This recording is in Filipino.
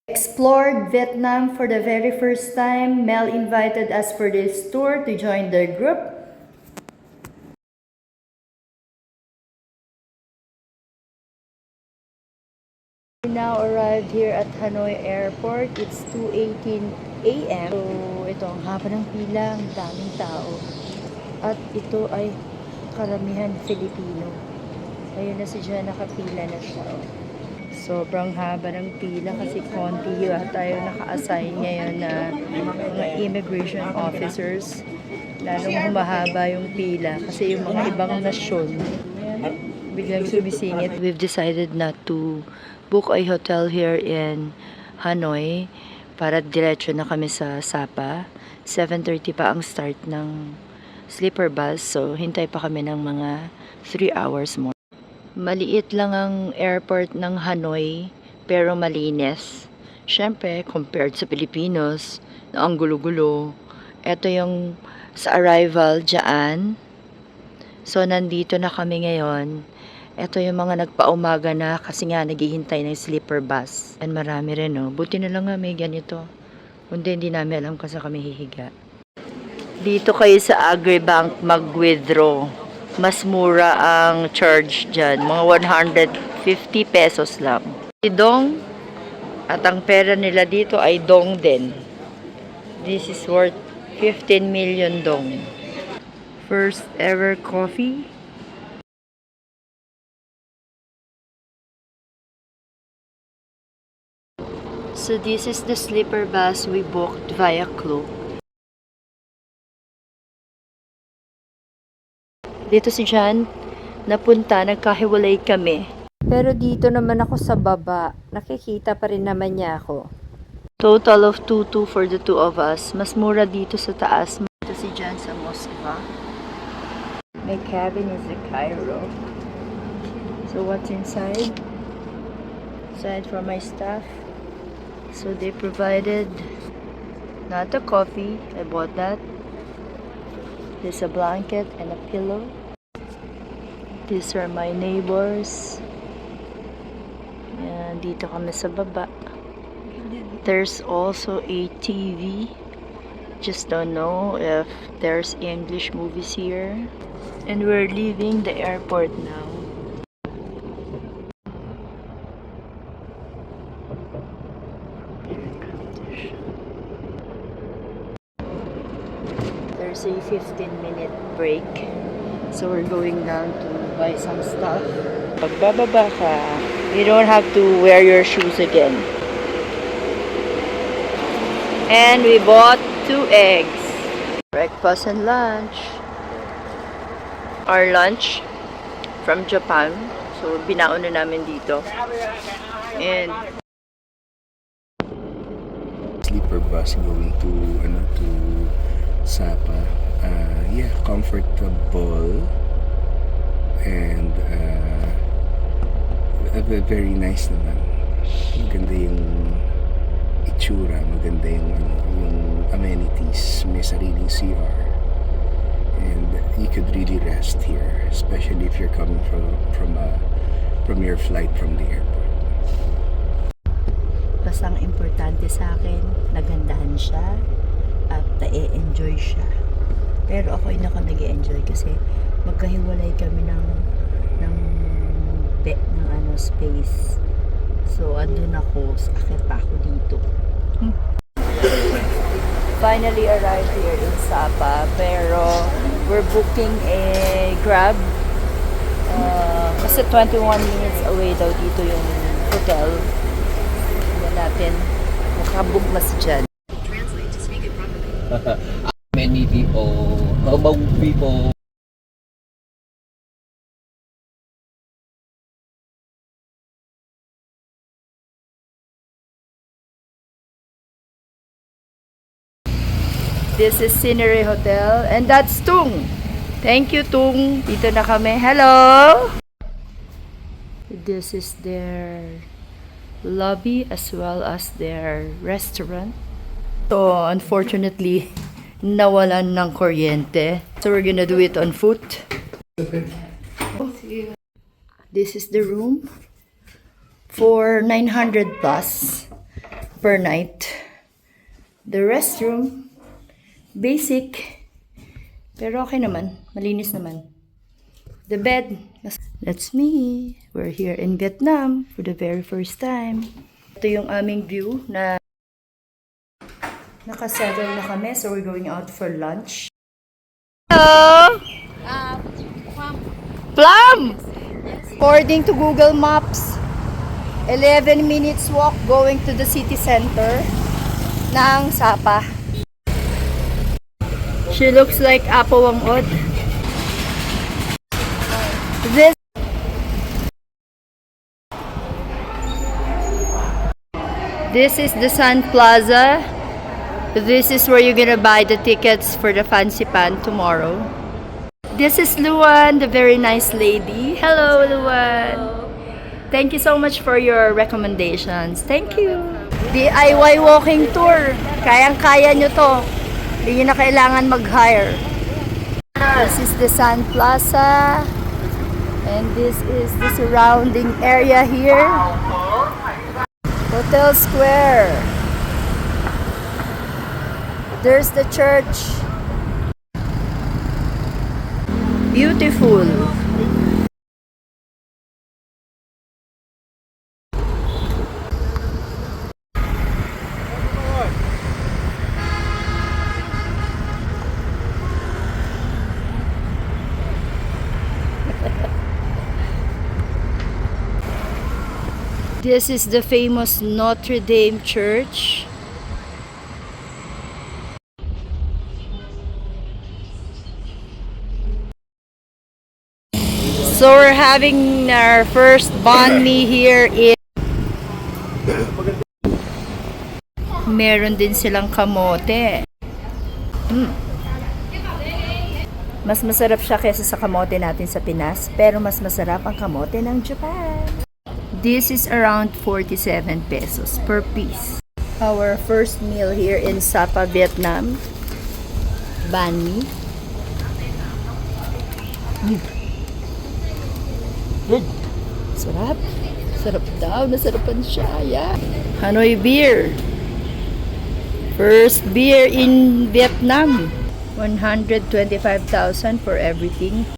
Explored Vietnam for the very first time. Mel invited us for this tour to join their group. We now arrived here at Hanoi Airport. It's 2:18 a.m. So ito ang haba ng pila, ang daming tao. At ito ay karamihan Filipino. Ayun na si Jen, nakapila na siya. Sobrang haba ng pila kasi konti tayo naka-assign ngayon na mga immigration officers. Lalong humahaba yung pila kasi yung mga ibang nasyon biglang sumisingit. We've decided not to book a hotel here in Hanoi para diretso na kami sa Sapa. 7:30 pa ang start ng sleeper bus, so hintay pa kami ng mga 3 hours more. Maliit lang ang airport ng Hanoi, pero malinis. Siyempre, compared sa Pilipinas, na ang gulo-gulo. Ito yung sa arrival dyan. So, nandito na kami ngayon. Ito yung mga nagpaumaga na kasi nga naghihintay ng sleeper bus. And marami rin, no? Buti na lang nga may ganito. Hindi namin alam kasi kami hihiga. Dito kayo sa Agribank mag-withdraw. Mas mura ang charge dyan. Mga 150 pesos lang. Dong, at ang pera nila dito ay dong din. This is worth 15 million dong. First ever coffee. So this is the sleeper bus we booked via Klook. Dito si Jan, napunta, nagkahiwalay kami. Pero dito naman ako sa baba, nakikita pa rin naman niya ako. Total of 2,200 for the two of us. Mas mura dito sa taas. Dito si Jan sa Moskva. My cabin is the Cairo. So what's inside? Aside from my stuff. So they provided not a coffee. I bought that. There's a blanket and a pillow. These are my neighbors. Yan, dito kami sa baba. There's also a TV. Just don't know if there's English movies here. And we're leaving the airport now. There's a 15-minute break. So we're going down to buy some stuff. Pagbababa ka, you don't have to wear your shoes again. And we bought 2 eggs. Breakfast and lunch. Our lunch from Japan. So binaon na namin dito. And sleeper bus going to Sapa. Yeah, comfortable and very nice naman. Maganda yung itsura, maganda yung amenities, may sariling CR, and you could really rest here, especially if you're coming from your flight from the airport. basta ang importante sa akin, nagandahan siya at na-enjoy siya. Pero ako hindi ako nag-enjoy kasi magkahiwalay kami ng space. So andun ako, akit pa ako dito. Finally arrived here in Sapa, pero we're booking a Grab kasi 21 minutes away daw dito yung hotel. Hindi natin makabook na si Jan. Many people, among people. This is Scenery Hotel and that's Tung. Thank you, Tung. Dito na kami. Hello! This is their lobby as well as their restaurant. So, unfortunately, nawalan ng kuryente. So, we're gonna do it on foot. This is the room for 900 plus per night. The restroom, basic, pero okay naman, malinis naman. The bed, that's me. We're here in Vietnam for the very first time. Ito yung aming view na nakasettle na kami, so we're going out for lunch. Hello! Plum! According to Google Maps, 11 minutes walk going to the city center ng Sapa. She looks like Apo Wangod. This is the Sun Plaza. This is where you're gonna buy the tickets for the Fancy Pan tomorrow. This is Luan, the very nice lady. Hello, Luan. Thank you so much for your recommendations. Thank you. DIY walking tour. Kayang-kaya nyo to. Hindi nyo na kailangan mag-hire. This is the Sun Plaza. And this is the surrounding area here. Hotel Square. There's the church. Beautiful. This is the famous Notre Dame Church. So we're having our first banh mi here in... Meron din silang kamote. Mas masarap siya kaysa sa kamote natin sa Pinas, pero mas masarap ang kamote ng Japan. This is around 47 pesos per piece. Our first meal here in Sapa, Vietnam. Banh mi. Good. Sarap. Sarap daw. Nasarapan siya. Yeah. Hanoi beer. First beer in Vietnam. 125,000 for everything.